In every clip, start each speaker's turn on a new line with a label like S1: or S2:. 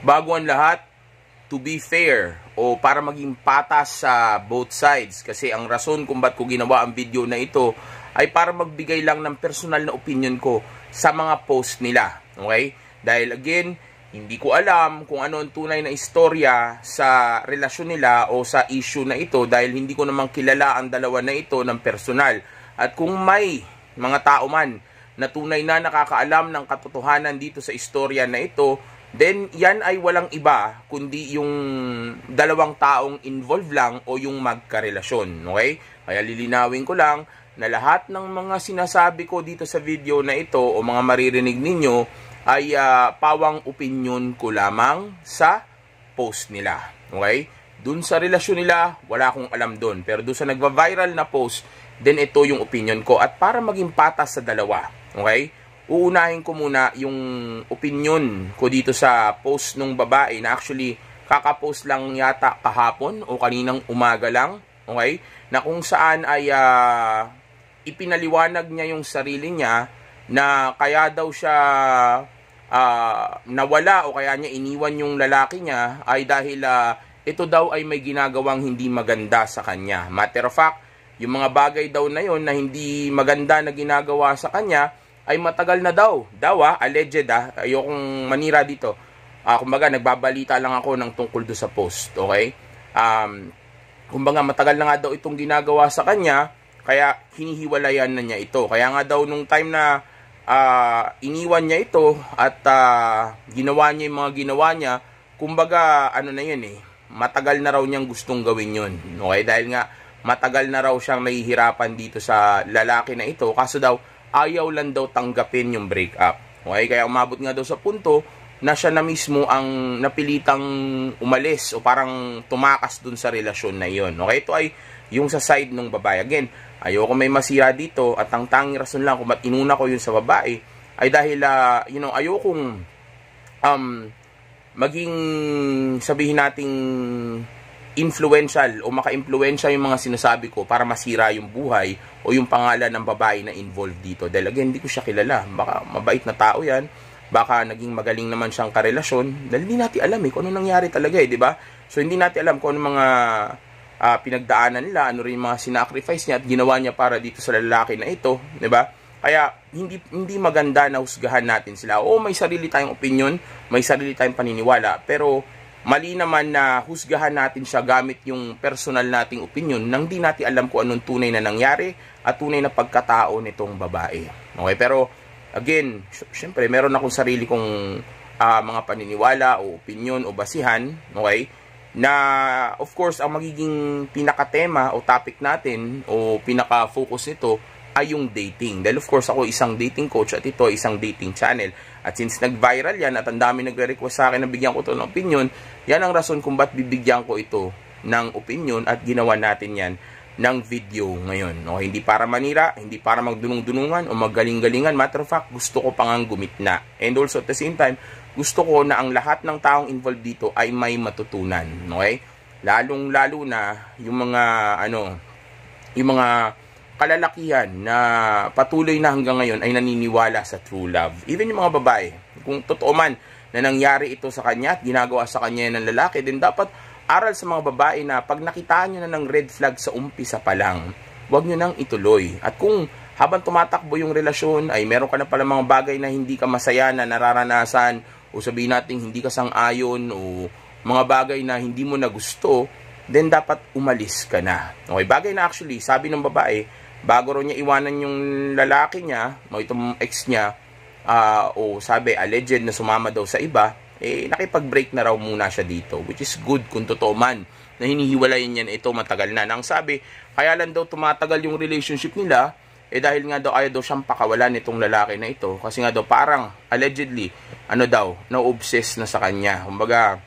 S1: bago ang lahat, to be fair o para maging patas sa both sides, kasi ang rason kung ba't ko ginawa ang video na ito ay para magbigay lang ng personal na opinion ko sa mga post nila. Okay? Dahil again, hindi ko alam kung ano ang tunay na istorya sa relasyon nila o sa issue na ito, dahil hindi ko naman kilala ang dalawa na ito ng personal. At kung may mga tao man na tunay na nakakaalam ng katotohanan dito sa istorya na ito, then yan ay walang iba kundi yung dalawang taong involved lang o yung magkarelasyon. Okay? Kaya lilinawin ko lang na lahat ng mga sinasabi ko dito sa video na ito o mga maririnig ninyo ay pawang opinion ko lamang sa post nila. Okay? Dun sa relasyon nila, wala akong alam dun. Pero dun sa nagva-viral na post, then ito yung opinion ko. At para maging patas sa dalawa, okay? Uunahin ko muna yung opinion ko dito sa post ng babae na actually kakapost lang yata kahapon o kaninang umaga lang, okay? Na kung saan ay ipinaliwanag niya yung sarili niya na kaya daw siya nawala o kaya niya iniwan yung lalaki niya ay dahil ito daw ay may ginagawang hindi maganda sa kanya. Matter of fact, yung mga bagay daw na yon na hindi maganda na ginagawa sa kanya ay matagal na daw. Alleged ayokong manira dito. Kumbaga, nagbabalita lang ako ng tungkol do sa post, okay? Kumbaga, matagal na nga daw itong ginagawa sa kanya, kaya hinihiwalayan na niya ito. Kaya nga daw nung time na iniwan niya ito at ginawa niya yung mga ginawa niya, kumbaga, ano na yun matagal na raw niyang gustong gawin yun. Okay? Dahil nga, matagal na raw siyang nahihirapan dito sa lalaki na ito, kaso daw, ayaw lang daw tanggapin yung breakup. Okay? Kaya umabot nga daw sa punto na siya na mismo ang napilitang umalis o parang tumakas dun sa relasyon na iyon. Okay? Ito ay yung sa side ng babae. Again, ayoko may masira dito at ang tanging rason lang kung ba't inuna ko yun sa babae ay dahil, ayokong maging, sabihin nating influential o maka-impluensya yung mga sinasabi ko para masira yung buhay o yung pangalan ng babae na involved dito. Dahil again, hindi ko siya kilala. Baka mabait na tao yan. Baka naging magaling naman siyang karelasyon. Dahil hindi natin alam kung ano nangyari talaga di ba? So hindi natin alam kung ano mga pinagdaanan nila, ano rin yung mga sinacrifice niya at ginawa niya para dito sa lalaki na ito, di ba? Kaya hindi maganda na husgahan natin sila. Oo, may sarili tayong opinion, may sarili tayong paniniwala, pero mali naman na husgahan natin siya gamit yung personal nating opinion nang di natin alam kung anong tunay na nangyari at tunay na pagkatao nitong babae. Okay, pero again, syempre meron akong sarili kong mga paniniwala o opinion o basihan, okay? Na of course ang magiging pinaka-tema o topic natin o pinaka-focus nito ay yung dating. Dahil of course ako isang dating coach at ito isang dating channel. At since nag-viral yan at ang dami nagre-request sa akin na bigyan ko ito ng opinion, yan ang rason kung ba't bibigyan ko ito ng opinion at ginawa natin yan ng video ngayon. No? Hindi para manira, hindi para magdunong-dunungan o maggaling-galingan. Matter of fact, gusto ko pang gumitna. And also at the same time, gusto ko na ang lahat ng taong involved dito ay may matutunan. Okay? Lalong-lalo na yung mga yung mga kalalakihan na patuloy na hanggang ngayon ay naniniwala sa true love. Even yung mga babae, kung totoo man na nangyari ito sa kanya at ginagawa sa kanya ng lalaki, din dapat aral sa mga babae na pag nakitaan nyo na ng red flag sa umpisa pa lang, huwag nyo nang ituloy. At kung habang tumatakbo yung relasyon ay meron ka na pala mga bagay na hindi ka masaya na nararanasan o sabihin natin hindi ka sang-ayon o mga bagay na hindi mo na gusto, then dapat umalis ka na. Okay, bagay na actually, sabi ng babae, bago rin niya iwanan yung lalaki niya, o itong ex niya, o sabi, alleged na sumama daw sa iba, nakipag-break na raw muna siya dito, which is good kung totoo man na hinihiwalayin niya na ito matagal na. Nang sabi, kaya lang daw tumatagal yung relationship nila, dahil nga daw ayaw daw siyang pakawalan nitong lalaki na ito, kasi nga daw parang, allegedly, na-obsess na sa kanya. Kumbaga,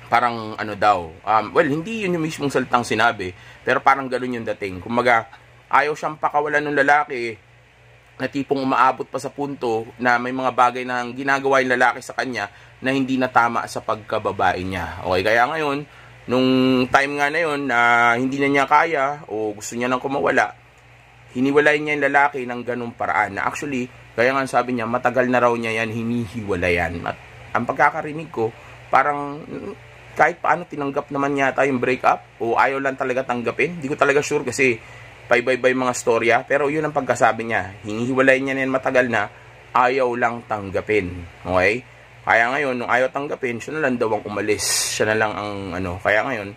S1: parang well, hindi yun yung mismong salitang sinabi, pero parang gano'n yung dating. Kumbaga, ayaw siyang pakawalan ng lalaki na tipong umaabot pa sa punto na may mga bagay na ginagawa yung lalaki sa kanya na hindi na tama sa pagkababae niya. Okay, kaya ngayon, nung time nga na yun na hindi na niya kaya o gusto niya nang kumawala, hiniwalay niya yung lalaki ng ganung paraan na actually, kaya nga sabi niya, matagal na raw niya yan hinihiwalayan. At ang pagkakarinig ko, parang kahit paano tinanggap naman yata yung breakup o ayaw lang talaga tanggapin. Hindi ko talaga sure kasi bye-bye mga storya. Pero yun ang pagkasabi niya. Hinihiwalay niya na yan matagal na, ayaw lang tanggapin. Okay? Kaya ngayon, nung ayaw tanggapin, siya na lang daw ang umalis. Siya na lang ang Kaya ngayon,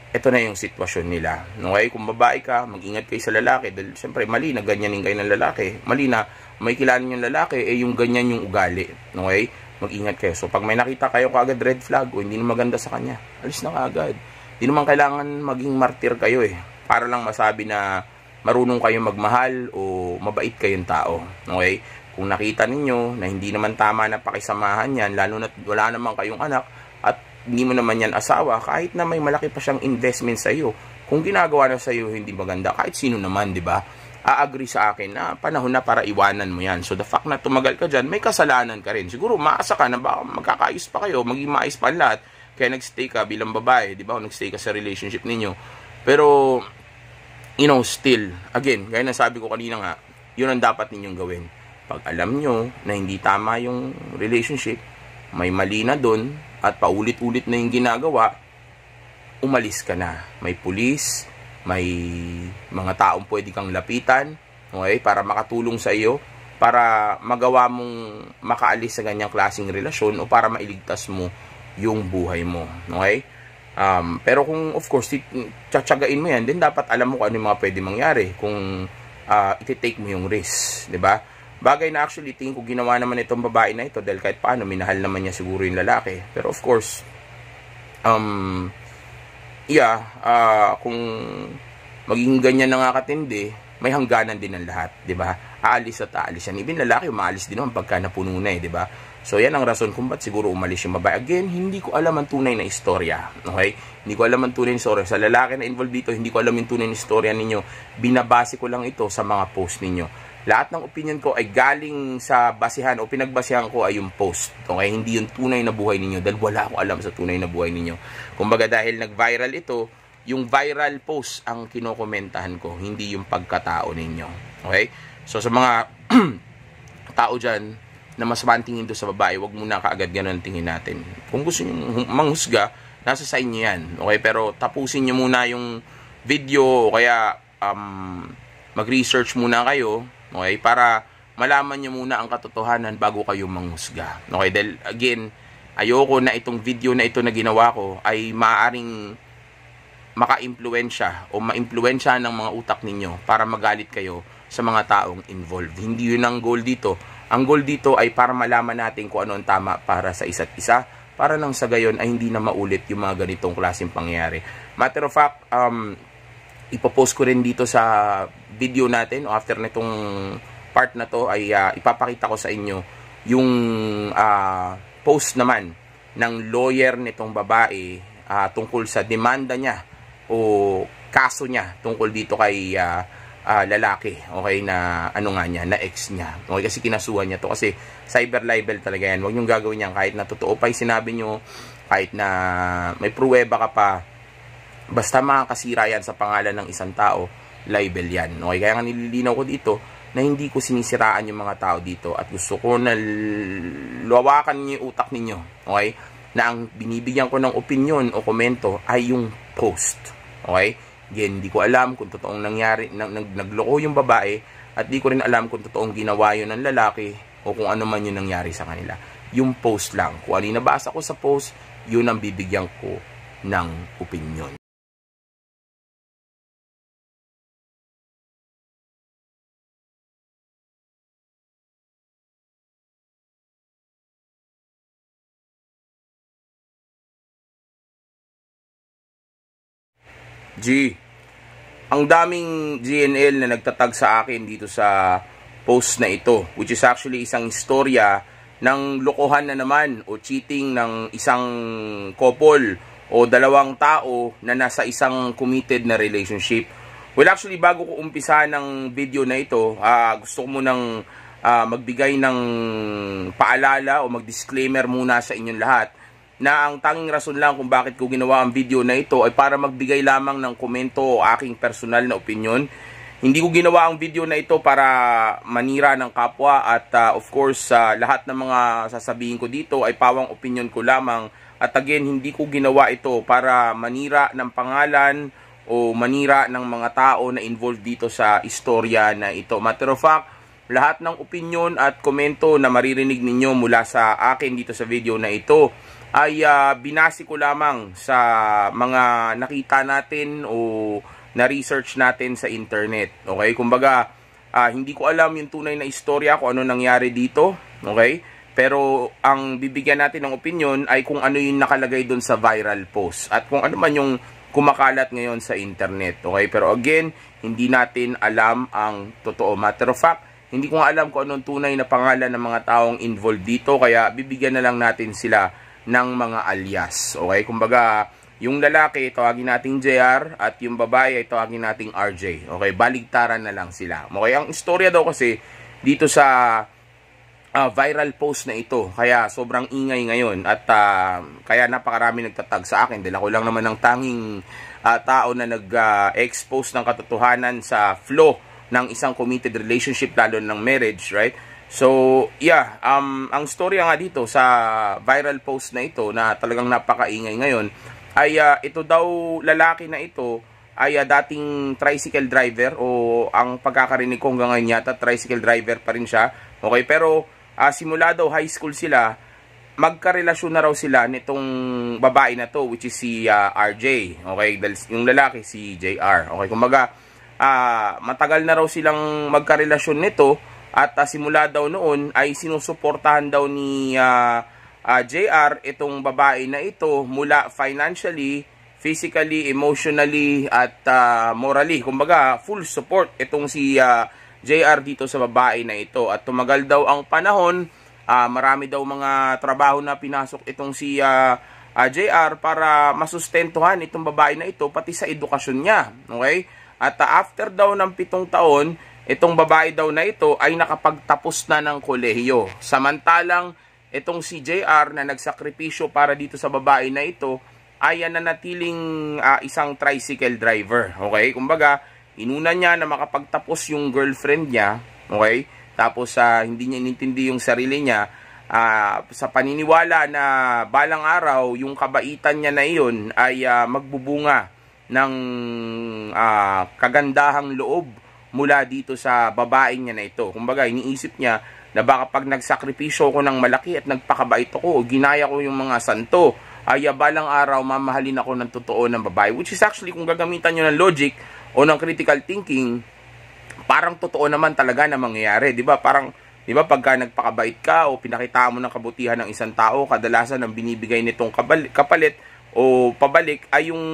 S1: ito na yung sitwasyon nila. Okay? Kung babae ka, mag-ingat kayo sa lalaki. Dahil siyempre, mali na ganyanin kayo ng lalaki. Mali na may kilanin yung lalaki, yung ganyan yung ugali. Okay? Mag-ingat kayo. So, pag may nakita kayo kaagad red flag o hindi na maganda sa kanya, alis na kaagad. Hindi naman kailangan maging martir kayo para lang masabi na marunong kayong magmahal o mabait kayong tao. Okay? Kung nakita ninyo na hindi naman tama na pakisamahan yan, lalo na wala naman kayong anak at hindi mo naman yan asawa, kahit na may malaki pa siyang investment sa iyo, kung ginagawa na sa iyo hindi maganda, kahit sino naman, di ba? A-agree sa akin na panahon na para iwanan mo yan. So, the fact na tumagal ka dyan, may kasalanan ka rin. Siguro, maasa ka na baka magkakaayos pa kayo, maging maayos pa ang lahat. Kaya nagstay ka bilang babae, di ba? O nagstay ka sa relationship ninyo. Pero, still, again, gaya na sabi ko kanina nga, yun ang dapat ninyong gawin. Pag alam nyo na hindi tama yung relationship, may mali na dun, at paulit-ulit na yung ginagawa, umalis ka na. May pulis, may mga taong pwede kang lapitan, okay, para makatulong sa iyo, para magawa mong makaalis sa ganyang klaseng relasyon o para mailigtas mo yung buhay mo, okay? Pero kung of course tsatsagain mo yan, din dapat alam mo kung ano yung mga pwede mangyari kung iti-take mo yung risk, di ba? Bagay na actually tingin ko ginawa naman itong babae na ito dahil kahit paano minahal naman niya siguro yung lalaki. Pero of course kung maging ganyan na nga katindi, may hangganan din ang lahat, 'di ba? Aalis at aalis yan. Even lalaki umaalis din naman pagka napuno na 'di ba? So yan ang rason kung ba't siguro umalis yung babae. Again, hindi ko alam ang tunay na istorya, okay? Hindi ko alam ang tunay na istorya. Sa lalaki na involved dito, hindi ko alam yung tunay na istorya ninyo. Binabase ko lang ito sa mga post ninyo. Lahat ng opinion ko ay galing sa basihan o pinagbasihan ko ay yung post. Okay? Hindi yung tunay na buhay ninyo dahil wala akong alam sa tunay na buhay ninyo. Kumbaga dahil nag-viral ito, yung viral post ang kinokomentahan ko, hindi yung pagkatao ninyo. Okay? So sa mga tao dyan na mas mantingin doon sa babae, wag muna kaagad ganun tingin natin. Kung gusto nyo manghusga, nasa sa inyo yan. Okay? Pero tapusin nyo muna yung video o kaya mag-research muna kayo. Okay, para malaman nyo muna ang katotohanan bago kayo manghusga. Okay, dahil again, ayoko na itong video na ito na ginawa ko ay maaaring maka-impluwensya o ma-impluwensya ng mga utak ninyo para magalit kayo sa mga taong involved. Hindi yun ang goal dito. Ang goal dito ay para malaman natin kung ano ang tama para sa isa't isa, para nang sa gayon ay hindi na maulit yung mga ganitong klaseng pangyayari. Matter of fact, ipopost ko rin dito sa video natin o after nitong part na to ay ipapakita ko sa inyo yung post naman ng lawyer nitong babae tungkol sa demanda niya o kaso niya tungkol dito kay lalaki, okay, na nga niya, na ex niya. Okay, kasi kinasuhan niya to kasi cyber libel talaga yan. Huwag niyong gagawin yan kahit na totoo pa yung sinabi niyo, kahit na may pruweba ka pa. Basta makakasira yan sa pangalan ng isang tao, libel yan. Okay? Kaya nga nililinaw ko dito na hindi ko sinisiraan yung mga tao dito at gusto ko na lawakan niyo yung utak ninyo. Okay? Na ang binibigyan ko ng opinion o komento ay yung post. Okay? Again, hindi ko alam kung totoong nangyari, nagloko yung babae at di ko rin alam kung totoong ginawa yun ng lalaki o kung ano man yung nangyari sa kanila. Yung post lang. Kung ano yung nabasa ko sa post, yun ang bibigyan ko ng opinion. Ang daming GNL na nagtatag sa akin dito sa post na ito, which is actually isang istorya ng lokohan na naman o cheating ng isang couple o dalawang tao na nasa isang committed na relationship. Well, actually, bago ko umpisa ng video na ito, gusto ko munang magbigay ng paalala o mag-disclaimer muna sa inyong lahat na ang tanging rason lang kung bakit ko ginawa ang video na ito ay para magbigay lamang ng komento o aking personal na opinion. Hindi ko ginawa ang video na ito para manira ng kapwa at of course lahat ng mga sasabihin ko dito ay pawang opinion ko lamang. At again, hindi ko ginawa ito para manira ng pangalan o manira ng mga tao na involved dito sa istorya na ito. Matter of fact, lahat ng opinion at komento na maririnig ninyo mula sa akin dito sa video na ito ay binasi ko lamang sa mga nakita natin o na-research natin sa internet. Okay? Kumbaga, hindi ko alam yung tunay na istorya kung ano nangyari dito. Okay? Pero ang bibigyan natin ng opinion ay kung ano yung nakalagay doon sa viral post at kung ano man yung kumakalat ngayon sa internet. Okay? Pero again, hindi natin alam ang totoo. Matter of fact, hindi ko nga alam kung anong tunay na pangalan ng mga taong involved dito. Kaya bibigyan na lang natin sila ng mga alias. Okay? Kumbaga, yung lalaki, tawagin nating JR at yung babae ay tawagin nating RJ. Okay? Baligtaran na lang sila. Okay? Ang istorya daw kasi dito sa viral post na ito. Kaya sobrang ingay ngayon at kaya napakarami nagtatag sa akin dahil ako lang naman ang tanging tao na nag-expose ng katotohanan sa flow ng isang committed relationship lalo ng marriage, right? So, yeah, ang storya nga dito sa viral post na ito na talagang napakaingay ngayon ay ito daw lalaki na ito ay dating tricycle driver o ang pagkakarinig ko hanggang ngayon yata tricycle driver pa rin siya. Okay, pero simula daw high school sila, magkarelasyon na raw sila nitong babae na to which is si RJ. Okay, yung lalaki si JR. Okay, kumbaga matagal na raw silang magkarelasyon nito at simula daw noon ay sinusuportahan daw ni JR itong babae na ito mula financially, physically, emotionally at morally. Kumbaga full support itong si JR dito sa babae na ito. At tumagal daw ang panahon, marami daw mga trabaho na pinasok itong si JR para masustentuhan itong babae na ito pati sa edukasyon niya. Okay? At after daw ng 7 taon, itong babae daw na ito ay nakapagtapos na ng kolehiyo. Samantalang itong si JR na nagsakripisyo para dito sa babae na ito ay nanatiling isang tricycle driver. Okay? Kumbaga, inuna niya na makapagtapos yung girlfriend niya. Okay? Tapos hindi niya inintindi yung sarili niya sa paniniwala na balang araw yung kabaitan niya na iyon ay magbubunga ng kagandahang loob mula dito sa babae niya na ito. Kumbaga, iniisip niya na baka pag nagsakripisyo ko ng malaki at nagpakabait ako o ginaya ko yung mga santo, ay balang araw mamahalin ako ng totoo ng babae. Which is actually, kung gagamitan nyo ng logic o ng critical thinking, parang totoo naman talaga na mangyayari. Diba? Parang, diba, pagka nagpakabait ka o pinakita mo ng kabutihan ng isang tao, kadalasan ang binibigay nitong kapalit o pabalik ay yung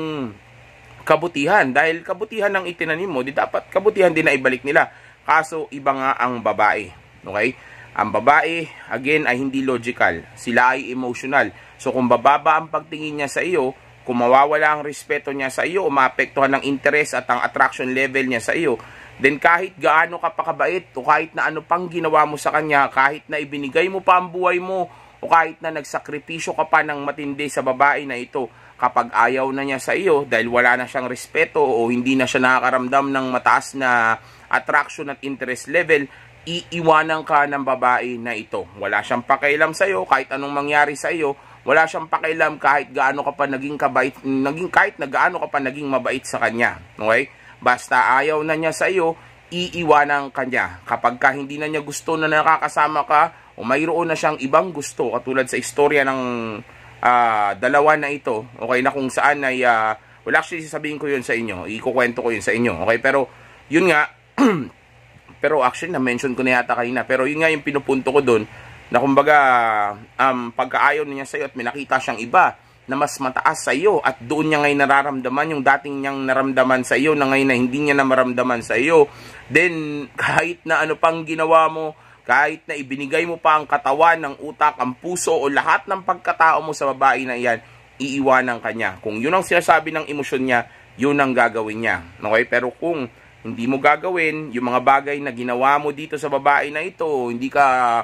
S1: kabutihan. Dahil kabutihan ng itinanim mo, di dapat kabutihan din na ibalik nila. Kaso, iba nga ang babae. Okay? Ang babae, again, ay hindi logical. Sila ay emotional. So, kung bababa ang pagtingin niya sa iyo, kung mawawala ang respeto niya sa iyo, o maapektuhan ng interest at ang attraction level niya sa iyo, then kahit gaano ka pakabait, o kahit na ano pang ginawa mo sa kanya, kahit na ibinigay mo pa ang buhay mo, o kahit na nagsakripisyo ka pa ng matindi sa babae na ito, kapag ayaw na niya sa iyo, dahil wala na siyang respeto, o hindi na siya nakakaramdam ng mataas na attraction at interest level, iiwanan ka ng babae na ito. Wala siyang pakialam sa iyo kahit anong mangyari sa iyo. Wala siyang pakialam kahit gaano ka pa naging kabait, kahit na gaano ka pa naging mabait sa kanya. Okay? Basta ayaw na niya sa iyo, iiwanan ka niya. Kapag ka hindi na niya gusto na nakakasama ka o mayroon na siyang ibang gusto, katulad sa istorya ng dalawa na ito, okay, na kung saan ay well, actually sasabihin ko yun sa inyo, ikukwento ko yun sa inyo. Okay? Pero yun nga pero actually na-mention ko na yata kanina, pero yun nga yung pinupunto ko doon na kumbaga pagkaayaw niya sa iyo at may nakita siyang iba na mas mataas sa iyo at doon niya ngayon nararamdaman yung dating niyang naramdaman sa iyo na ngayon na hindi niya na maramdaman sa iyo, then kahit na ano pang ginawa mo, kahit na ibinigay mo pa ang katawan, ng utak, ang puso o lahat ng pagkatao mo sa babae na iyan, iiwanan ka niya. Kung yun ang sinasabi ng emosyon niya, yun ang gagawin niya. Okay? Pero kung hindi mo gagawin yung mga bagay na ginawa mo dito sa babae na ito, hindi ka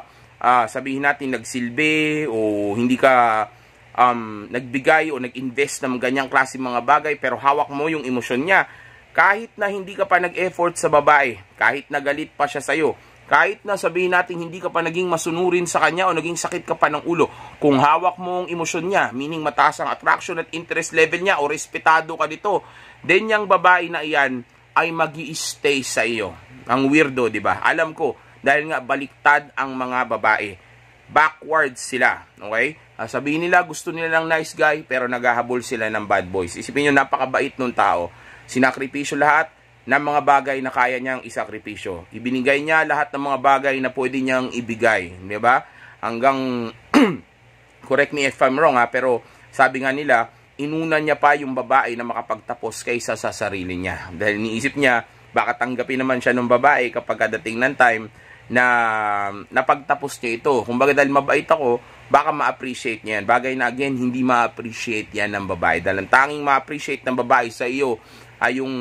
S1: sabihin natin nagsilbi o hindi ka nagbigay o nag-invest ng ganyang klase mga bagay, pero hawak mo yung emosyon niya, kahit na hindi ka pa nag-effort sa babae, kahit na galit pa siya sa'yo, kahit na sabihin natin hindi ka pa naging masunurin sa kanya o naging sakit ka pa ng ulo, kung hawak mo ang emosyon niya, meaning mataas ang attraction at interest level niya o respetado ka dito, then yung babae na iyan ay magi-stay sa iyo. Ang weirdo, di ba? Alam ko, dahil nga baliktad ang mga babae. Backwards sila, okay? Sabihin nila, gusto nila ng nice guy, pero naghahabol sila ng bad boys. Isipin nyo, napakabait nung tao. Sinakripisyo lahat ng mga bagay na kaya niyang isakripisyo. Ibinigay niya lahat ng mga bagay na pwede niyang ibigay. Di ba? Hanggang, correct me if I'm wrong pero sabi nga nila, inuna niya pa yung babae na makapagtapos kaysa sa sarili niya. Dahil niisip niya, baka tanggapin naman siya ng babae kapag dating ng time na napagtapos niya ito. Kumbaga dahil mabait ako, baka ma-appreciate niya yan. Bagay na again, hindi ma-appreciate yan ng babae. Dahil ang tanging ma-appreciate ng babae sa iyo ay yung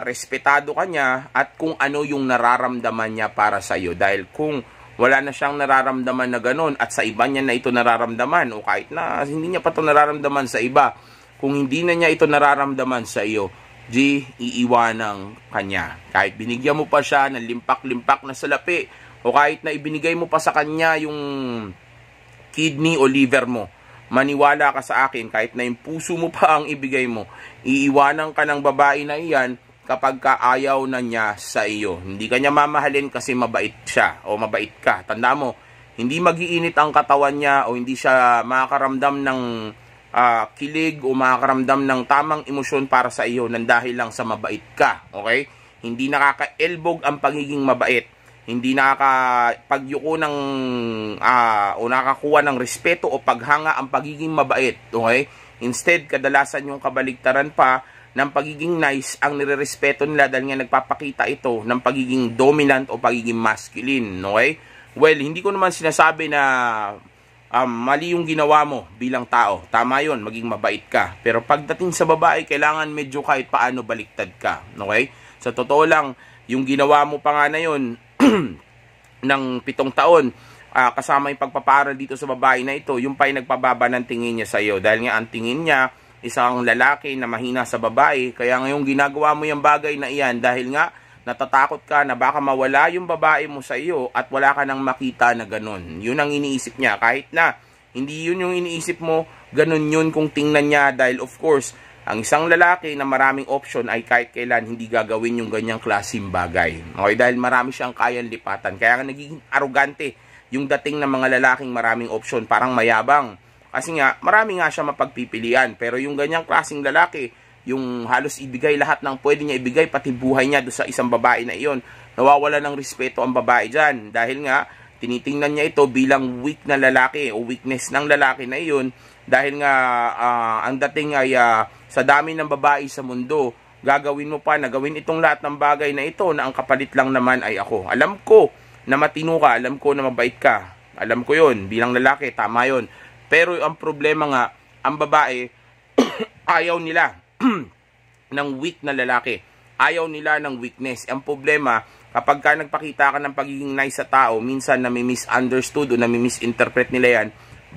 S1: respetado ka niya at kung ano yung nararamdaman niya para sa iyo. Dahil kung wala na siyang nararamdaman na ganun at sa iba niya na ito nararamdaman o kahit na hindi niya pa ito nararamdaman sa iba, kung hindi na niya ito nararamdaman sa iyo, iiwanang kanya. Kahit binigyan mo pa siya ng limpak-limpak na salapi o kahit na ibinigay mo pa sa kanya yung kidney o liver mo, maniwala ka sa akin, kahit na yung puso mo pa ang ibigay mo, iiwanan ka ng babae na iyan kapag kaayaw na niya sa iyo. Hindi ka niya mamahalin kasi mabait siya o mabait ka. Tanda mo, hindi magiinit ang katawan niya o hindi siya makakaramdam ng kilig o makakaramdam ng tamang emosyon para sa iyo nang dahil lang sa mabait ka. Okay? Hindi nakaka-elbog ang pagiging mabait. Hindi nakakapagyuko ng o nakakuha ng respeto o paghanga ang pagiging mabait. Okay? Instead, kadalasan yung kabaligtaran pa ng pagiging nice ang nirerespeto nila dahil nga nagpapakita ito ng pagiging dominant o pagiging masculine. Okay? Well, hindi ko naman sinasabi na mali yung ginawa mo bilang tao. Tama yun, maging mabait ka. Pero pagdating sa babae, kailangan medyo kahit paano baliktad ka. Okay? Sa totoo lang, yung ginawa mo pa nga na yun ng 7 taon, kasama yung pagpaparal dito sa babae na ito, yung pa'y nagpababa ng tingin niya sa iyo. Dahil nga ang tingin niya, isang lalaki na mahina sa babae, kaya ngayong ginagawa mo yung bagay na iyan dahil nga natatakot ka na baka mawala yung babae mo sa iyo at wala ka nang makita na ganun. Yun ang iniisip niya. Kahit na hindi yun yung iniisip mo, ganun yun kung tingnan niya dahil of course, ang isang lalaki na maraming option ay kahit kailan hindi gagawin yung ganyang klaseng bagay. Okay, dahil marami siyang kayang lipatan. Kaya nga nagiging arugante yung dating ng mga lalaking maraming option, parang mayabang. Kasi nga, marami nga siya mapagpipilian. Pero yung ganyang klaseng lalaki, yung halos ibigay lahat ng pwede niya ibigay, pati buhay niya doon sa isang babae na iyon, nawawala ng respeto ang babae dyan. Dahil nga, tinitingnan niya ito bilang weak na lalaki o weakness ng lalaki na iyon. Dahil nga, ang dating ay sa dami ng babae sa mundo, gagawin mo pa na gawin itong lahat ng bagay na ito na ang kapalit lang naman ay ako. Alam ko na matino ka, alam ko na mabait ka. Alam ko yon bilang lalaki, tama yon. Pero ang problema nga, ang babae, ayaw nila ng weak na lalaki. Ayaw nila ng weakness. Ang problema, kapag ka nagpakita ka ng pagiging nice sa tao, minsan nami-misunderstood o nami-misinterpret nila yan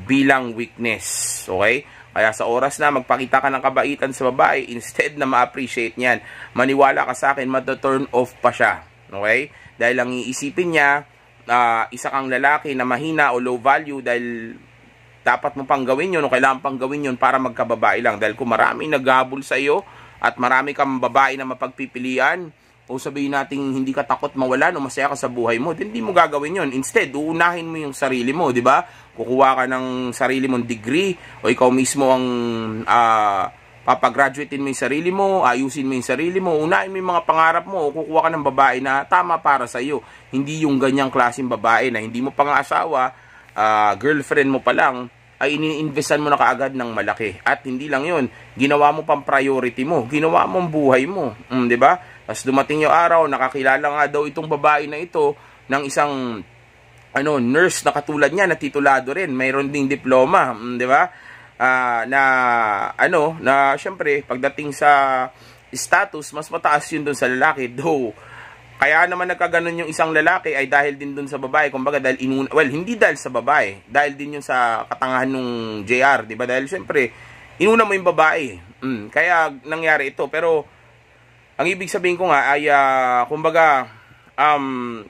S1: bilang weakness. Okay? Kaya sa oras na magpakita ka ng kabaitan sa babae, instead na ma-appreciate niyan, maniwala ka sa akin, mata-turn off pa siya. Okay? Dahil ang iisipin niya, isa kang lalaki na mahina o low value dahil dapat mo pang gawin yun o kailangan pang gawin yun para magkababae lang. Dahil kung marami naghabol sa iyo at marami kang babae na mapagpipilian o sabihin natin hindi ka takot mawalan o masaya ka sa buhay mo, hindi mo gagawin yun. Instead, uunahin mo yung sarili mo, di ba? Kukuha ka ng sarili mong degree o ikaw mismo ang papagraduatein mo yung sarili mo, ayusin mo yung sarili mo, unahin mo yung mga pangarap mo o kukuha ka ng babae na tama para sa iyo. Hindi yung ganyang klaseng babae na hindi mo pang asawa, girlfriend mo pa lang, ay ini-investan mo na kaagad ng malaki. At hindi lang yun, ginawa mo pang priority mo, ginawa mong buhay mo, di ba? Tapos dumating yung araw, nakakilala nga daw itong babae na ito ng isang nurse na katulad niya, na titulado rin, mayroon ding diploma, di ba? Na syempre, pagdating sa status, mas mataas yun dun sa lalaki, though. Kaya naman nagkaganon yung isang lalaki ay dahil din dun sa babae. Kumbaga dahil hindi dahil sa babae, dahil din yun sa katangahan nung JR, di ba? Dahil syempre, inuna mo yung babae. Kaya nangyari ito. Pero Ang ibig sabihin ko nga ay, kumbaga,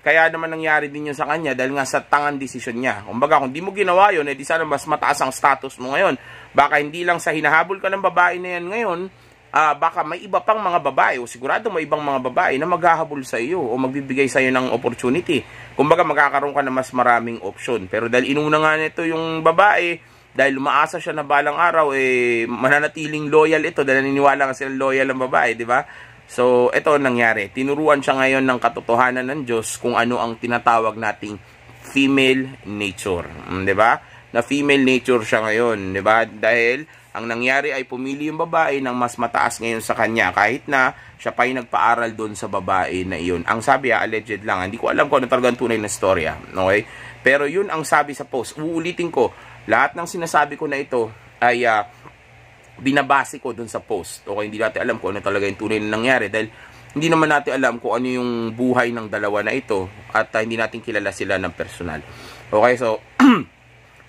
S1: kaya naman nangyari din yun sa kanya dahil nga sa tangan desisyon niya. Kumbaga, kung di mo ginawa yun, di sana mas mataas ang status mo ngayon. Baka hindi lang sa hinahabol ka ng babae na yan ngayon, baka may iba pang mga babae o sigurado may ibang mga babae na maghahabol sa iyo o magbibigay sa iyo ng opportunity. Kumbaga, magkakaroon ka na mas maraming option. Pero dahil inuna nga nito yung babae, dahil umaasa siya na balang araw, mananatiling loyal ito dahil naniniwala nga silang loyal ang babae, di ba? So, ito nangyari. Tinuruan siya ngayon ng katotohanan ng Diyos kung ano ang tinatawag nating female nature. Di ba? Na female nature siya ngayon. Di ba? Dahil ang nangyari ay pumili yung babae ng mas mataas ngayon sa kanya. Kahit na siya pa yung nagpaaral doon sa babae na iyon. Ang sabi, alleged lang. Hindi ko alam kung ano talagang tunay na storya. Okay? Pero yun ang sabi sa post. Uulitin ko, lahat ng sinasabi ko na ito ay binabase ko dun sa post. Okay, hindi natin alam kung ano talaga yung tunay na nangyari dahil hindi naman natin alam kung ano yung buhay ng dalawa na ito at hindi natin kilala sila ng personal. Okay, so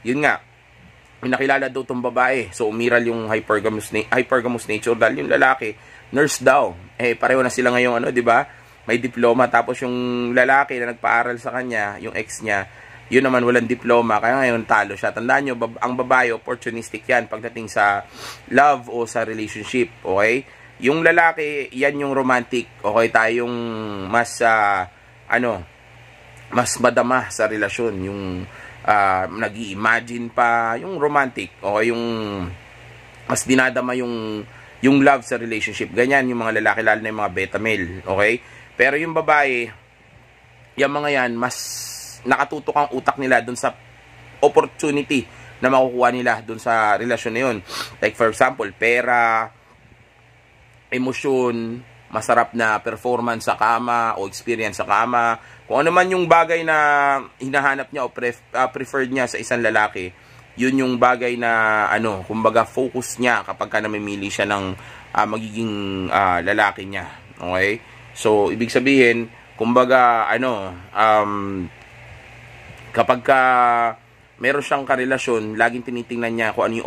S1: yun nga, nakilala daw tong babae. So umiral yung hypergamous nature dahil yung lalaki nurse daw. Pareho na sila ngayong di ba? May diploma, tapos yung lalaki na nagpaaral sa kanya, yung ex niya, yun naman walang diploma, kaya ngayon talo siya. Tandaan nyo, ang babae, opportunistic yan pagdating sa love o sa relationship, okay? Yung lalaki, yan yung romantic, okay? Tayong mas, mas madama sa relasyon, yung nag-i-imagine pa, yung romantic, okay? Yung mas dinadama yung love sa relationship. Ganyan yung mga lalaki, lalo na yung mga beta male, okay? Pero yung babae, yung mga yan, mas nakatutok ang utak nila dun sa opportunity na makukuha nila dun sa relasyon na yun. Like for example, pera, emosyon, masarap na performance sa kama o experience sa kama. Kung ano man yung bagay na hinahanap niya o preferred niya sa isang lalaki, yun yung bagay na kumbaga focus niya kapag ka namimili siya ng magiging lalaki niya. Okay? So, ibig sabihin, kumbaga kapag meron siyang karelasyon, laging tinitingnan niya kung ano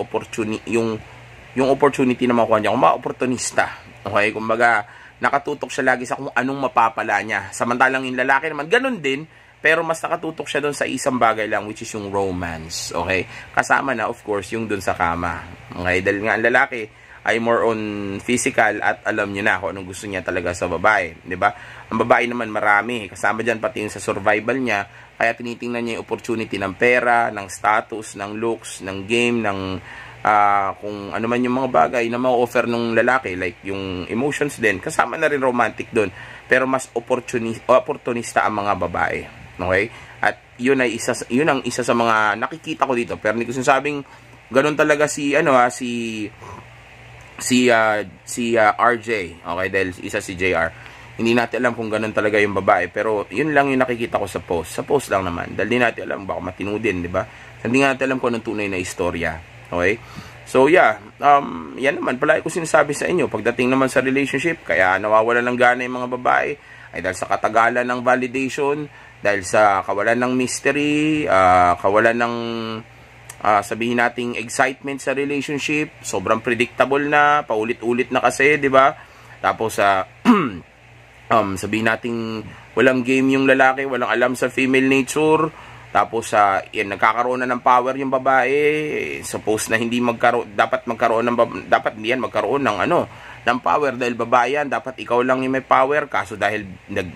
S1: yung opportunity na makuha niya. Kung ma-opportunista. Okay? Kumbaga, nakatutok siya lagi sa kung anong mapapala niya. Samantalang yung lalaki naman, ganun din, pero mas nakatutok siya doon sa isang bagay lang, which is yung romance. Okay? Kasama na, of course, yung doon sa kama. Okay? Dahil nga ang lalaki ay more on physical at alam niyo na kung anong gusto niya talaga sa babae. 'Di ba? Ang babae naman marami. Kasama dyan pati yung sa survival niya. Kaya tinitingnan niya yung opportunity ng pera, ng status, ng looks, ng game, ng kung ano man yung mga bagay na ma-offer ng lalaki. Like yung emotions din. Kasama na rin romantic doon. Pero mas opportunista ang mga babae. Okay? At yun ang isa sa mga nakikita ko dito. Pero hindi ko sinasabing ganun talaga si RJ, okay, dahil isa si JR. Hindi natin alam kung ganun talaga yung babae, pero yun lang yung nakikita ko sa post. Sa post lang naman, dahil di natin alam, baka matino din, di ba? Hindi nga natin alam kung anong tunay na istorya. Okay? So yeah, yan naman, palagi ko sinasabi sa inyo, pagdating naman sa relationship, kaya nawawala ng gana yung mga babae, ay dahil sa katagalan ng validation, dahil sa kawalan ng mystery, kawalan ng sabihin nating excitement sa relationship, sobrang predictable na, paulit-ulit na kasi, 'di ba? Tapos sabihin nating walang game yung lalaki, walang alam sa female nature. Tapos nagkakaroon na ng power yung babae. Suppose na hindi dapat hindi yan magkaroon ng ng power dahil babae yan, dapat ikaw lang yung may power, kaso dahil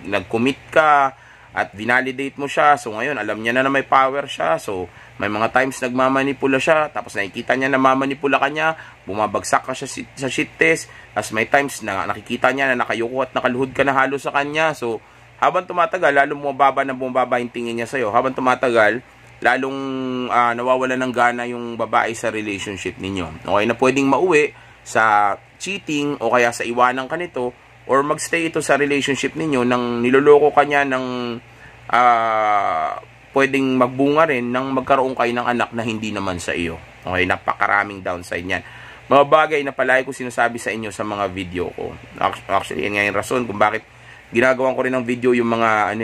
S1: nag-commit ka at vinalidate mo siya, so ngayon alam niya na may power siya, so may mga times nagmamanipula siya, tapos nakikita niya na mamanipula ka niya, bumabagsak ka siya sa shit test, tapos may times na nakikita niya na nakayuko at nakaluhod ka na halos sa kanya, so habang tumatagal, lalong bumababa yung tingin niya sa'yo, habang tumatagal, lalong nawawala ng gana yung babae sa relationship ninyo. Okay, na pwedeng mauwi sa cheating o kaya sa iwanan ka nito, or magstay ito sa relationship ninyo nang niloloko ka niya ng pwedeng magbunga rin nang magkaroon kayo ng anak na hindi naman sa iyo. Okay, napakaraming downside niyan. Mga bagay na palagi ko sinasabi sa inyo sa mga video ko. Actually, yan nga yung rason kung bakit ginagawan ko rin ng video yung mga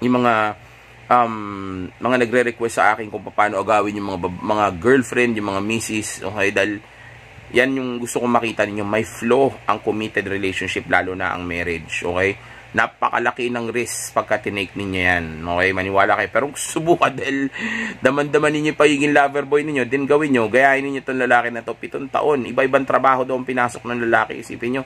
S1: yung mga nagre-request sa akin kung paano agawin yung mga girlfriend, yung mga misis. Okay, dahil Yan yung gusto kong makita ninyo. May flow ang committed relationship, lalo na ang marriage. Okay? Napakalaki ng risk pagka tinake ninyo yan. Okay? Maniwala kayo. Pero subukan dahil daman-daman ninyo yung pagiging lover boy ninyo, din gawin nyo. Gayahin ninyo itong lalaki na to. 7 taon. Iba-ibang trabaho daw ang pinasok ng lalaki. Isipin nyo,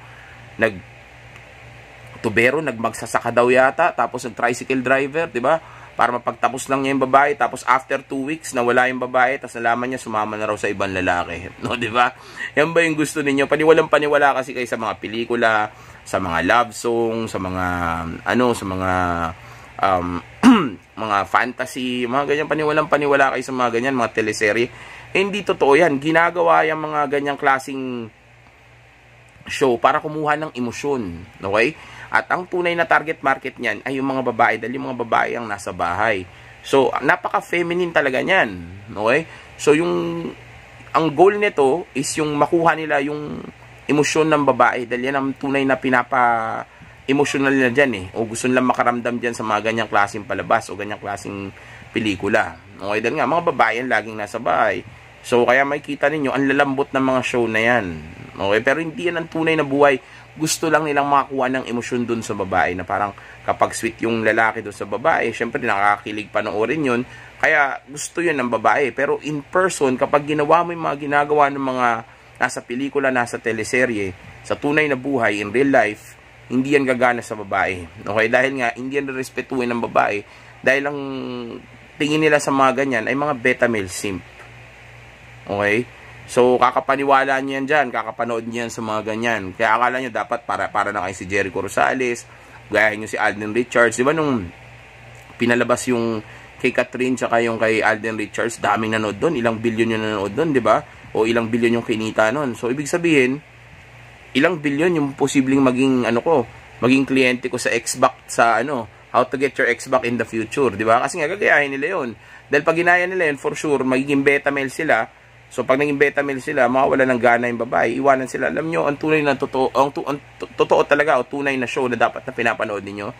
S1: tubero, nagmagsasaka daw yata, tapos nag-tricycle driver, di ba? Para mapagtapos lang niya yung babae, tapos after 2 weeks, nawala yung babae, tapos nalaman niya, sumama na raw sa ibang lalaki. No, di ba? Yan ba yung gusto ninyo? Paniwalang-paniwala kasi kayo sa mga pelikula, sa mga love song, sa mga, sa mga, mga fantasy, mga ganyan, paniwalang-paniwala kayo sa mga ganyan, mga teleserye. Hindi totoo yan. Ginagawa yung mga ganyang klaseng show para kumuha ng emosyon. Okay? At ang tunay na target market niyan ay yung mga babae, dahil yung mga babae ang nasa bahay. So, napaka-feminine talaga niyan. Okay? So, ang goal nito is yung makuha nila yung emosyon ng babae, dahil yan ang tunay na pinapa-emotional nila dyan eh. O gusto nilang makaramdam dyan sa mga ganyang klaseng palabas o ganyang klaseng pelikula. Okay? Dahil nga, mga babae yan laging nasa bahay. So, kaya makikita ninyo, ang lalambot ng mga show na yan. Okay? Pero hindi yan ang tunay na buhay. Gusto lang nilang makakuha ng emosyon dun sa babae, na parang kapag sweet yung lalaki dun sa babae, syempre nakakakilig panoorin yun. Kaya gusto yun ng babae. Pero in person, kapag ginawa mo yung mga ginagawa ng mga nasa pelikula, nasa teleserye, sa tunay na buhay, in real life, hindi yan gagana sa babae. Okay? Dahil nga, hindi yan respetuhin ng babae. Dahil ang tingin nila sa mga ganyan ay mga beta male simp. Okay? So, kakapaniwala niyo yan dyan, kakapanood niyo yan sa mga ganyan. Kaya akala nyo dapat para na kayo si Jericho Rosales, gayahin nyo si Alden Richards. Di ba nung pinalabas yung kay Catherine tsaka yung kay Alden Richards, daming nanood doon, ilang bilyon yung nanood doon, di ba? O ilang bilyon yung kinita noon. So, ibig sabihin, ilang bilyon yung posibleng maging, maging kliyente ko sa Xbox, sa how to get your Xbox in the future, di ba? Kasi nga, gagayahin nila yun. Dahil pag ginaya nila yun, for sure, magiging beta male sila. So, pag naging beta male sila, mawawala ng gana yung babae, iwanan sila. Alam nyo, ang tunay na totoo, ang totoo talaga, o tunay na show na dapat na pinapanood niyo,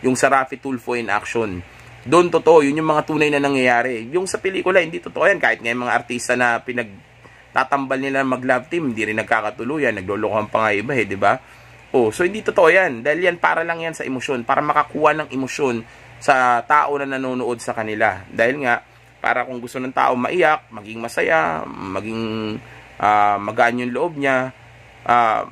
S1: yung sa Rafi Tulfo in action. Doon totoo, yun yung mga tunay na nangyayari. Yung sa pelikula, hindi totoo yan. Kahit nga yung mga artista na pinagtatambal nila mag-love team, hindi rin nagkakatuluyan, naglolokohan pa nga iba di ba? Oh, so hindi totoo yan. Dahil yan, para lang yan sa emosyon, para makakuha ng emosyon sa tao na nanonood sa kanila. Dahil nga, para kung gusto ng tao maiyak, maging masaya, maging magaan yung loob niya,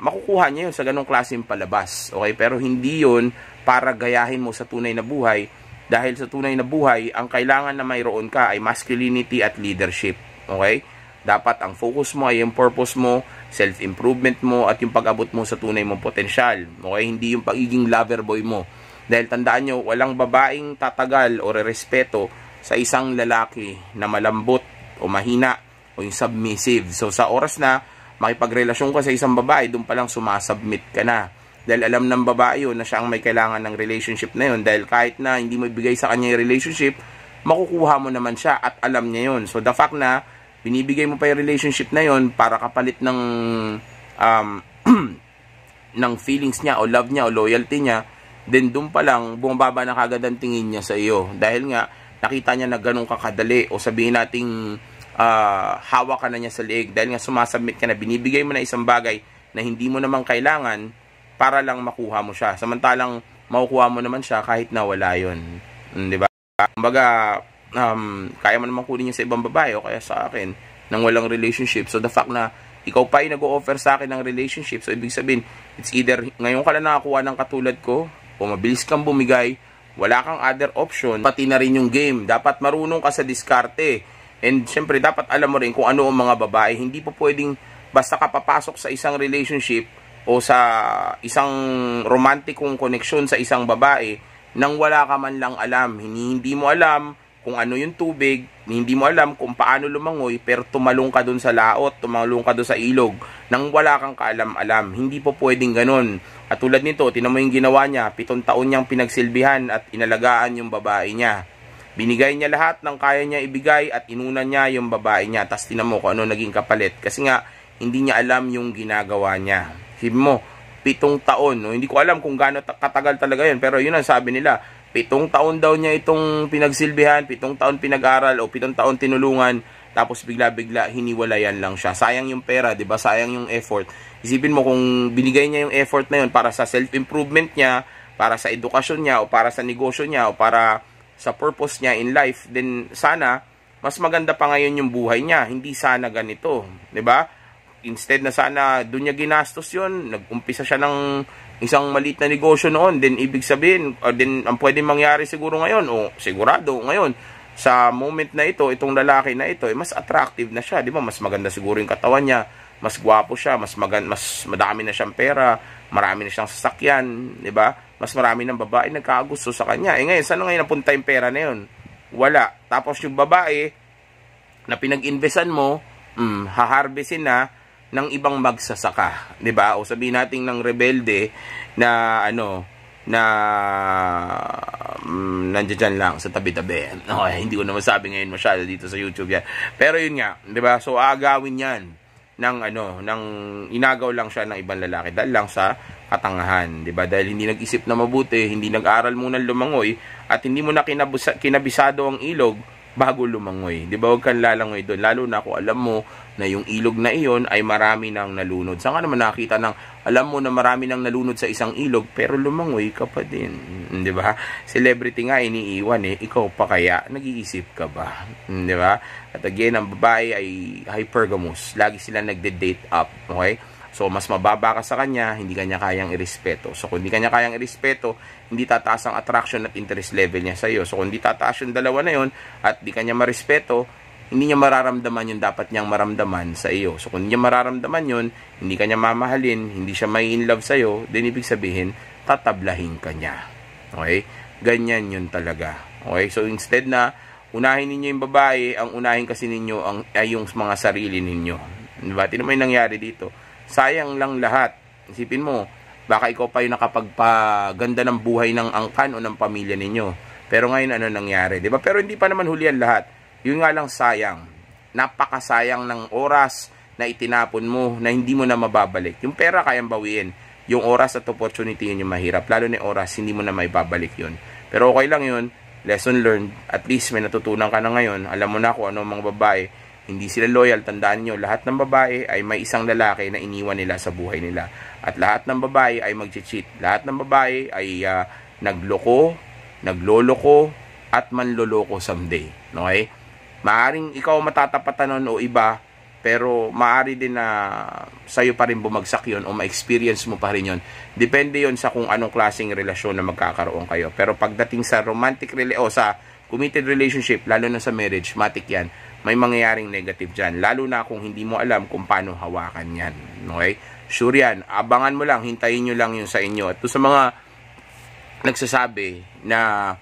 S1: makukuha niya yun sa ganong klaseng palabas. Okay? Pero hindi yun para gayahin mo sa tunay na buhay, dahil sa tunay na buhay, ang kailangan na mayroon ka ay masculinity at leadership. Okay? Dapat ang focus mo ay yung purpose mo, self-improvement mo, at yung pag-abot mo sa tunay mong potensyal. Okay? Hindi yung pagiging lover boy mo. Dahil tandaan nyo, walang babaeng tatagal o respeto sa isang lalaki na malambot o mahina o yung submissive. So, sa oras na makipagrelasyon ka sa isang babae, doon pa lang sumasubmit ka na. Dahil alam ng babae yun na siya ang may kailangan ng relationship na yun. Dahil kahit na hindi mo ibigay sa kanya yung relationship, makukuha mo naman siya at alam niya yun. So, the fact na binibigay mo pa yung relationship na yun para kapalit ng ng feelings niya o love niya o loyalty niya, then doon pa lang bumababa na kagad ang tingin niya sa iyo. Dahil nga, nakita niya na ganun kakadali, o sabihin nating hawak ka na niya sa leeg dahil nga sumasubmit ka na, binibigay mo na isang bagay na hindi mo naman kailangan para lang makuha mo siya. Samantalang makukuha mo naman siya kahit na wala yun. Di ba? Kumbaga, kaya mo naman kunin niya sa ibang babae o kaya sa akin nang walang relationship. So the fact na ikaw pa ay nag-o-offer sa akin ng relationship, so ibig sabihin, it's either ngayon ka lang nakakuha ng katulad ko o mabilis kang bumigay, wala kang other option, pati na rin yung game. Dapat marunong ka sa diskarte. And syempre, dapat alam mo rin kung ano ang mga babae. Hindi po pwedeng basta ka papasok sa isang relationship o sa isang romantikong koneksyon sa isang babae nang wala ka man lang alam. Hindi mo alam kung ano yung tubig, hindi mo alam kung paano lumangoy, pero tumalong ka dun sa laot, tumalong ka dun sa ilog, nang wala kang kaalam-alam. Hindi po pwedeng ganun. At tulad nito, tinan mo yung ginawa niya, 7 taon niyang pinagsilbihan at inalagaan yung babae niya. Binigay niya lahat ng kaya niya ibigay at inuna niya yung babae niya. Tapos tinan mo kung ano naging kapalit. Kasi nga, hindi niya alam yung ginagawa niya. Sabi mo, 7 taon. No? Hindi ko alam kung gaano katagal talaga yun, pero yun ang sabi nila. 7 taon daw niya itong pinagsilbihan, 7 taon pinag-aral o 7 taon tinulungan, tapos bigla-bigla hiniwalayan lang siya. Sayang yung pera, 'di ba? Sayang yung effort. Isipin mo kung binigay niya yung effort na yun para sa self-improvement niya, para sa edukasyon niya, o para sa negosyo niya, o para sa purpose niya in life, then sana mas maganda pa ngayon yung buhay niya. Hindi sana ganito, 'di ba? Instead na sana doon niya ginastos yun, nag-umpisa siya ng isang maliit na negosyo noon, then ibig sabihin, then ang pwedeng mangyari siguro ngayon, o sigurado ngayon, sa moment na ito, itong lalaki na ito, mas attractive na siya, di ba? Mas maganda siguro yung katawan niya, mas gwapo siya, mas madami na siyang pera, marami na siyang sasakyan, di ba? Mas marami ng babae nagkakagusto sa kanya. Ngayon, saan ngayon napunta yung pera na yun? Wala. Tapos yung babae na pinag-investan mo, haharvestin na ng ibang magsasaka, 'di ba? O sabihin natin ng rebelde na nandiyan lang sa tabi-tabi. Okay, hindi ko na masabi ngayon masyado dito sa YouTube yan. Pero yun nga, 'di ba? So aagawin 'yan ng inagaw lang siya ng ibang lalaki dahil lang sa katangahan, 'di ba? Dahil hindi nag-isip na mabuti, hindi nag-aral muna lumangoy, at hindi mo na kinabisado ang ilog bago lumangoy. 'Di ba? Huwag kang lalangoy doon, lalo na kung alam mo na yung ilog na iyon ay marami nang nalunod. Saan ka naman nakita alam mo na marami nang nalunod sa isang ilog pero lumangoy ka pa din, 'di ba? Celebrity nga iniiwan ikaw pa kaya nag-iisip ka ba? 'Di ba? At again, ang babae ay hypergamous. Lagi sila nagde-date up, okay? So mas mababa ka sa kanya, hindi kanya kayang irespeto. So kung hindi kanya kayang irespeto, hindi tataas ang attraction at interest level niya sa iyo. So kung hindi tataas yung dalawa na yon at di kanya marespeto, hindi niya mararamdaman yung dapat niyang maramdaman sa iyo. So kung hindi niya mararamdaman yun, hindi kanya mamahalin, hindi siya may in love sa iyo, then ibig sabihin, tatablahin ka niya. Okay? Ganyan yun talaga. Okay? So instead na unahin ninyo yung babae, ang unahin kasi ninyo ay yung mga sarili ninyo. Diba? Tingnan mo yung nangyari dito. Sayang lang lahat. Isipin mo, baka ikaw pa yung nakapagpaganda ng buhay ng angkan o ng pamilya ninyo. Pero ngayon ano nangyari, 'di ba? Pero hindi pa naman huli ang lahat. Yun nga lang sayang. Napakasayang ng oras na itinapon mo na hindi mo na mababalik. Yung pera kayang bawiin. Yung oras at opportunity yun yung mahirap. Lalo na oras, hindi mo na may babalik yun. Pero okay lang yun. Lesson learned. At least may natutunan ka na ngayon. Alam mo na kung ano mga babae. Hindi sila loyal. Tandaan nyo, lahat ng babae ay may isang lalaki na iniwan nila sa buhay nila. At lahat ng babae ay mag-cheat. Lahat ng babae ay nagloko, nagloloko, at manloloko someday. Okay? Maaring ikaw matatapatan nun o iba, pero maaari din na sa'yo pa rin bumagsak yun o ma-experience mo pa rin yun. Depende yun sa kung anong klaseng relasyon na magkakaroon kayo. Pero pagdating sa romantic o sa committed relationship, lalo na sa marriage, matik yan, may mangyayaring negative dyan. Lalo na kung hindi mo alam kung paano hawakan yan. Okay? Sure yan. Abangan mo lang, hintayin nyo lang yun sa inyo. At sa mga nagsasabi na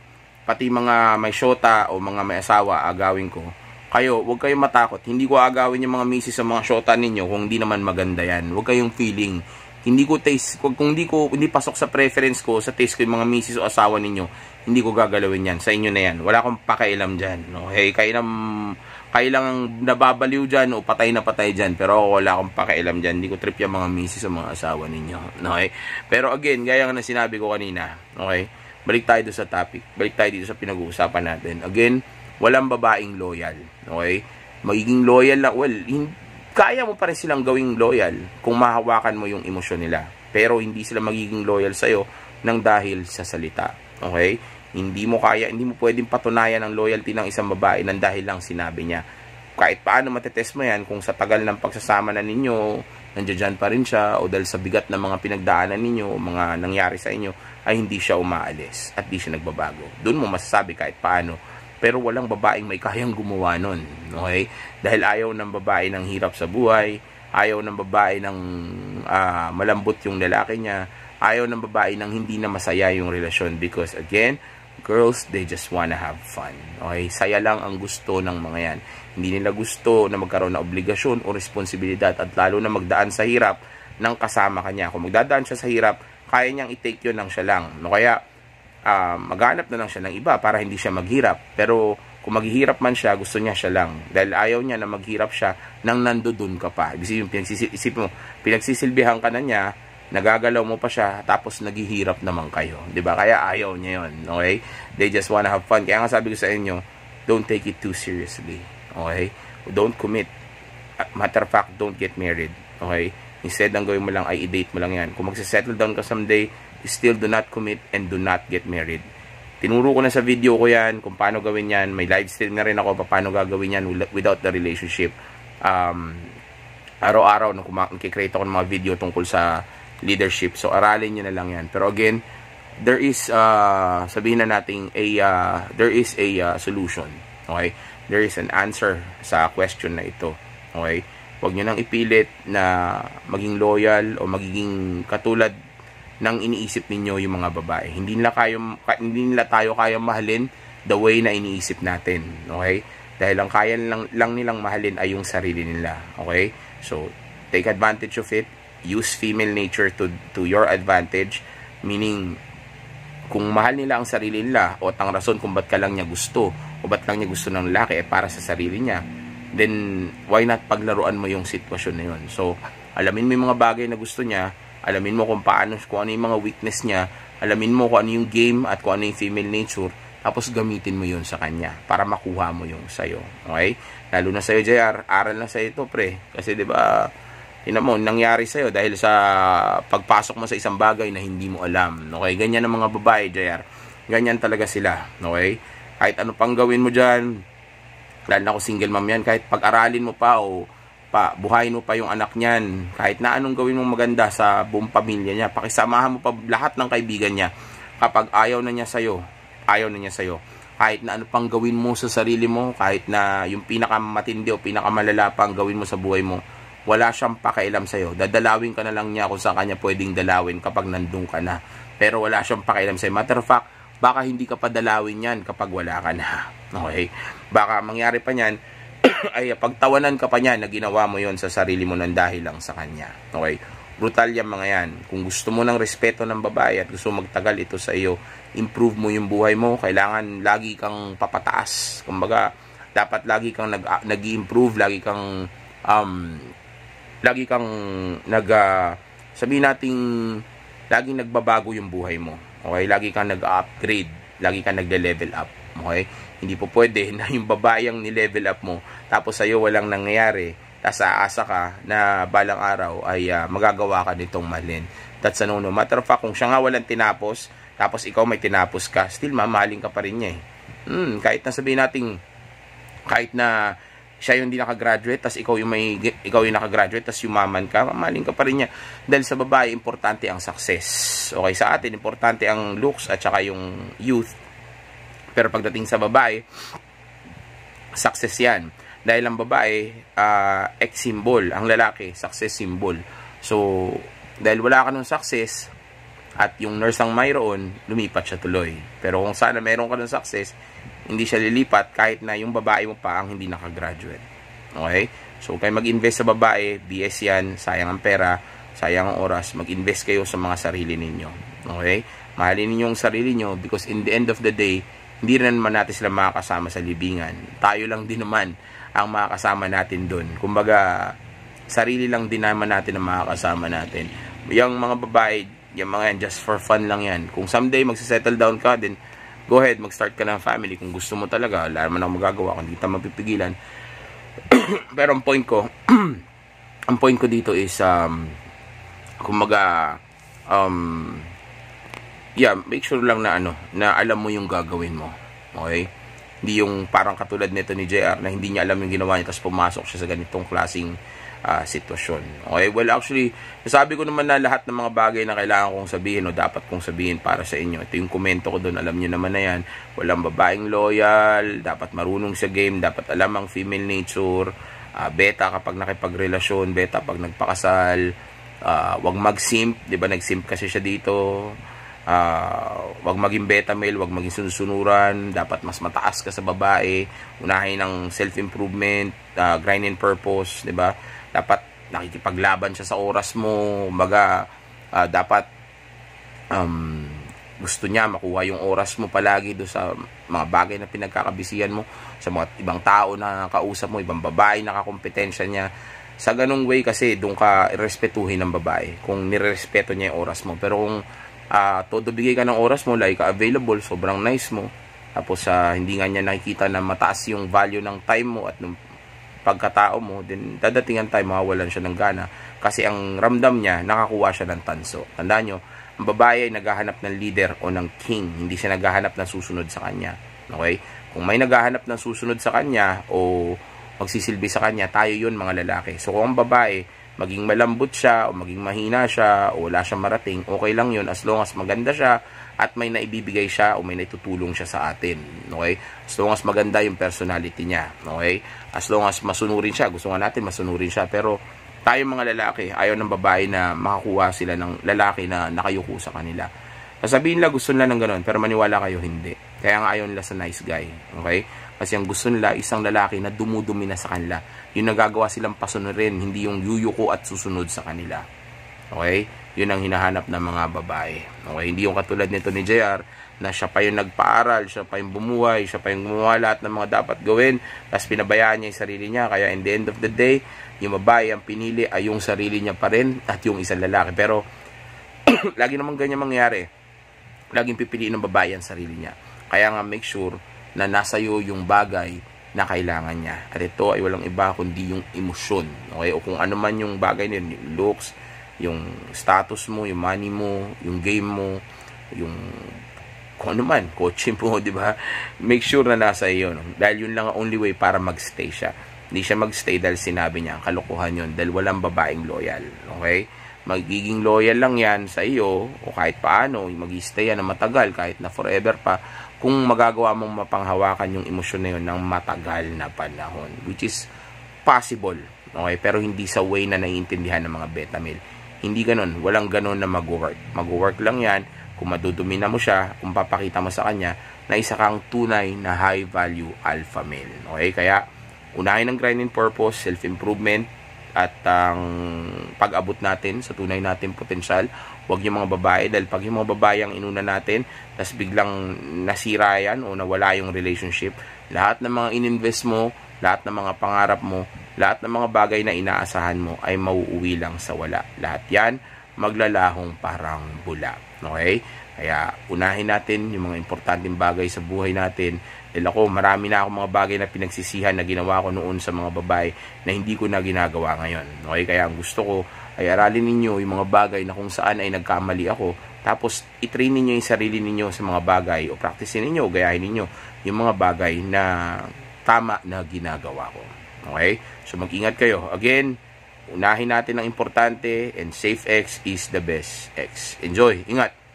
S1: pati mga may syota o mga may asawa, agawin ko, kayo, huwag kayong matakot. Hindi ko agawin yung mga misis sa mga syota ninyo kung hindi naman maganda yan. Huwag kayong feeling. Hindi ko taste, kung hindi pasok sa preference ko, sa taste ko yung mga misis o asawa ninyo, hindi ko gagalawin yan. Sa inyo na yan. Wala akong pakialam dyan. Okay? Kayo lang nababaliw dyan o patay na patay dyan. Pero wala akong pakialam dyan. Hindi ko trip yung mga misis o mga asawa ninyo. Okay? Pero again, gaya nga na sinabi ko kanina. Okay? Balik tayo dito sa topic. Balik tayo dito sa pinag-uusapan natin. Again, walang babaeng loyal. Okay? Magiging loyal lang. Well, kaya mo pa rin silang gawing loyal kung mahawakan mo yung emosyon nila. Pero hindi sila magiging loyal sa'yo nang dahil sa salita. Okay? Hindi mo pwedeng patunayan ang loyalty ng isang babae nang dahil lang sinabi niya. Kahit paano matetest mo yan kung sa tagal ng pagsasama na ninyo, nandiyan pa rin siya, o dahil sa bigat ng mga pinagdaanan ninyo, mga nangyari sa inyo, ay hindi siya umaalis at hindi siya nagbabago. Doon mo masasabi kahit paano. Pero walang babaeng may kayang gumawa nun. Okay? Dahil ayaw ng babae ng hirap sa buhay, ayaw ng babae ng malambot yung lalaki niya, ayaw ng babae ng hindi na masaya yung relasyon. Because again, girls, they just wanna have fun. Okay? Saya lang ang gusto ng mga yan. Hindi nila gusto na magkaroon ng obligasyon o responsibilidad at lalo na magdaan sa hirap ng kasama kanya. Kung magdadaan siya sa hirap, kaya niyang i-take yun lang siya lang. No, kaya maghanap na lang siya ng iba para hindi siya maghirap. Pero kung maghihirap man siya, gusto niya siya lang. Dahil ayaw niya na maghirap siya nang nandudun ka pa. Isip mo, pinagsisilbihan ka na niya, nagagalaw mo pa siya, tapos naghihirap naman kayo. 'Di ba? Kaya ayaw niya yun. Okay? They just wanna have fun. Kaya nga sabi ko sa inyo, don't take it too seriously. Okay? don't commit. Matter of fact, don't get married. Okay? Instead, ang gawin mo lang ay i-date mo lang yan. Kung magsisettle down ka someday, still do not commit and do not get married. Tinuro ko na sa video ko yan kung paano gawin yan. May live stream na rin ako paano gagawin yan without the relationship. Araw-araw nakikreate ako ng mga video tungkol sa leadership. So, aralin nyo na lang yan. Pero again, there is, sabihin na natin, there is a solution. Okay? There is an answer sa question na ito. Okay? Huwag nyo nang ipilit na maging loyal o magiging katulad ng iniisip ninyo yung mga babae. Hindi nila tayo kaya mahalin the way na iniisip natin. Okay? Dahil ang kaya lang nilang mahalin ay yung sarili nila. Okay? So, take advantage of it. Use female nature to your advantage. Meaning, kung mahal nila ang sarili nila o ang rason kung ba't ka lang niya gusto o ba't lang niya gusto ng lalaki para sa sarili niya, then why not paglaruan mo yung sitwasyon na yun. So, alamin mo yung mga bagay na gusto niya, alamin mo kung ano yung mga weakness niya, alamin mo kung ano yung game at kung ano yung female nature, tapos gamitin mo yun sa kanya para makuha mo yung sayo. Okay? Lalo na sa'yo, JR, aral na sa'yo ito, pre. Kasi diba, nangyari sa'yo dahil sa pagpasok mo sa isang bagay na hindi mo alam. Okay? Ganyan ang mga babae, JR. Ganyan talaga sila. Okay? Kahit ano pang gawin mo dyan, lalo na kung single mom yan, kahit pag-aralin mo pa o buhayin mo pa yung anak niyan, kahit na anong gawin mong maganda sa buong pamilya niya, pakisamahan mo pa lahat ng kaibigan niya, kapag ayaw na niya sa'yo, kahit na ano pang gawin mo sa sarili mo, kahit na yung pinakamatindi o pinakamalala pang gawin mo sa buhay mo, wala siyang pakialam sa'yo. Dadalawin ka na lang niya kung saan kanya pwedeng dalawin kapag nandun ka na, pero wala siyang pakialam sa'yo. Matter of fact, baka hindi ka pa dalawin yan kapag wala ka na. Okay? Baka mangyari pa niyan ay pagtawanan ka pa niya na ginawa mo yon sa sarili mo nang dahil lang sa kanya. Okay? Brutal yan mga yan. Kung gusto mo ng respeto ng babae at gusto magtagal ito sa iyo, improve mo yung buhay mo, kailangan lagi kang papataas. Kumbaga, dapat lagi kang nag-i-improve, lagi kang sabihin nating laging nagbabago yung buhay mo. Okay? Lagi kang nag-upgrade, lagi kang nagle-level up. Okay? Hindi po pwede na yung babae ang ni-level up mo tapos sa'yo walang nangyayari, tapos aasa ka na balang araw ay magagawa ka nitong mahalin. That's a no-no. Matter of fact, kung siya nga walang tinapos tapos ikaw may tinapos ka, still mamahalin ka pa rin niya kahit na sabihin natin, kahit na siya yung hindi nakagraduate tapos ikaw yung nakagraduate tapos yumaman ka, mamahalin ka pa rin niya. Dahil sa babae, importante ang success. Okay, sa atin, importante ang looks at saka yung youth. Pero pagdating sa babae, success yan. Dahil ang babae, symbol. Ang lalaki, success symbol. So, dahil wala ka ng success, at yung nurse ang mayroon, lumipat siya tuloy. Pero kung sana mayroon ka ng success, hindi siya lilipat kahit na yung babae mo pa ang hindi nakagraduate. Okay? So, kayo mag-invest sa babae, BS yan, sayang ang pera, sayang ang oras, mag-invest kayo sa mga sarili ninyo. Okay? Mahalin ninyo yung sarili nyo because in the end of the day, hindi rin naman natin sila makakasama sa libingan. Tayo lang din naman ang makakasama natin doon. Kumbaga, sarili lang din naman natin ang makakasama natin. Yung mga babae, yung mga yan, just for fun lang yan. Kung someday magsisettle down ka, then go ahead, mag-start ka ng family. Kung gusto mo talaga, wala naman ang magagawa. Kung hindi ka mapipigilan. Pero ang point ko dito is, kumbaga, make sure lang na na alam mo yung gagawin mo. Okay? Hindi yung parang katulad nito ni JR na hindi niya alam yung ginawa niya tapos pumasok siya sa ganitong klaseng sitwasyon. Okay? Well, actually, sabi ko naman na lahat ng mga bagay na kailangan kong sabihin o dapat kong sabihin para sa inyo. Ito yung komento ko doon. Alam niyo naman na yan. Walang babaeng loyal, dapat marunong sa game, dapat alam ang female nature, beta kapag nakipagrelasyon, beta pag nagpakasal, wag mag-simp, di ba nag-simp kasi siya dito. Wag maging beta male, wag maging sunusunuran, dapat mas mataas ka sa babae, unahin ng self-improvement, grind and purpose, 'di ba? Dapat nakikipaglaban siya sa oras mo, kumbaga dapat gusto niya makuha yung oras mo palagi do sa mga bagay na pinagkakabisihan mo, sa mga ibang tao na kausap mo, ibang babae na kakompetensya niya. Sa ganung way kasi doon ka irespetuhin ng babae kung nirerespeto niya yung oras mo. Pero kung todo bigay ka ng oras mo, like available, sobrang nice mo, tapos hindi nga niya nakikita na mataas yung value ng time mo at pagkatao mo, then dadatingan tayo, mawawalan siya ng gana. Kasi ang ramdam niya, nakakuha siya ng tanso. Tandaan nyo, ang babae ay naghahanap ng leader o ng king, hindi siya naghahanap ng susunod sa kanya. Okay? Kung may naghahanap ng susunod sa kanya o magsisilbi sa kanya, tayo yun mga lalaki. So kung ang babae, maging malambot siya o maging mahina siya o wala siyang marating, okay lang yun as long as maganda siya at may naibibigay siya o may naitutulong siya sa atin. Okay? As long as maganda yung personality niya. Okay? As long as masunurin siya, gusto nga natin masunurin siya, pero tayo mga lalaki, ayaw ng babae na makakuha sila ng lalaki na nakayuko sa kanila. Sasabihin nila gusto nila ng gano'n, pero maniwala kayo hindi. Kaya nga ayaw nila sa nice guy. Okay? Kasi ang gusto nila, isang lalaki na dumudumi na sa kanila. Yung nagagawa silang pasunurin, hindi yung yuyuko at susunod sa kanila. Okay? Yun ang hinahanap ng mga babae. Okay? Hindi yung katulad nito ni JR, na siya pa yung nagpaaral, siya pa yung bumuhay, siya pa yung gumawa lahat ng mga dapat gawin, tapos pinabayaan niya yung sarili niya. Kaya in the end of the day, yung babae ang pinili ay yung sarili niya pa rin at yung isang lalaki. Pero lagi naman ganyan mangyari. Laging pipiliin ng babae ang sarili niya. Kaya nga make sure na nasa iyo yung bagay na kailangan niya. At ito ay walang iba kundi yung emosyon. Okay? O kung ano man yung bagay niya, yung looks, yung status mo, yung money mo, yung game mo, yung kung ano man, coaching mo, di ba? Make sure na nasa iyo. No? Dahil yun lang ang only way para magstay siya. Hindi siya magstay dahil sinabi niya, kalokohan yun, dahil walang babaeng loyal. Okay? Magiging loyal lang yan sa iyo, o kahit paano, mag-stay yan na matagal, kahit na forever pa, kung magagawa mong mapanghawakan yung emosyon na yun ng matagal na panahon. Which is possible. Okay? Pero hindi sa way na naiintindihan ng mga beta male. Hindi ganun. Walang ganun na mag-work. Mag-work lang yan kung madudumi na mo siya, kung papakita mo sa kanya na isa kang tunay na high value alpha male. Okay? Kaya unahin ang grinding purpose, self-improvement, at ang pag-abot natin sa tunay natin potensyal. Huwag yung mga babae, dahil pag yung mga babae ang inuna natin, tas biglang nasira yan o nawala yung relationship, lahat ng mga ininvest mo, lahat ng mga pangarap mo, lahat ng mga bagay na inaasahan mo ay mauuwi lang sa wala. Lahat yan maglalahong parang bula. Okay? Kaya unahin natin yung mga importanteng bagay sa buhay natin. Dahil ako, marami na akong mga bagay na pinagsisihan na ginawa ko noon sa mga babae na hindi ko na ginagawa ngayon. Okay? Kaya ang gusto ko ay aralin ninyo yung mga bagay na kung saan ay nagkamali ako. Tapos, itrain ninyo yung sarili ninyo sa mga bagay o practicein ninyo, gayahin ninyo yung mga bagay na tama na ginagawa ko. Okay? So, mag-ingat kayo. Again, unahin natin ang importante, and safe X is the best X. Enjoy. Ingat.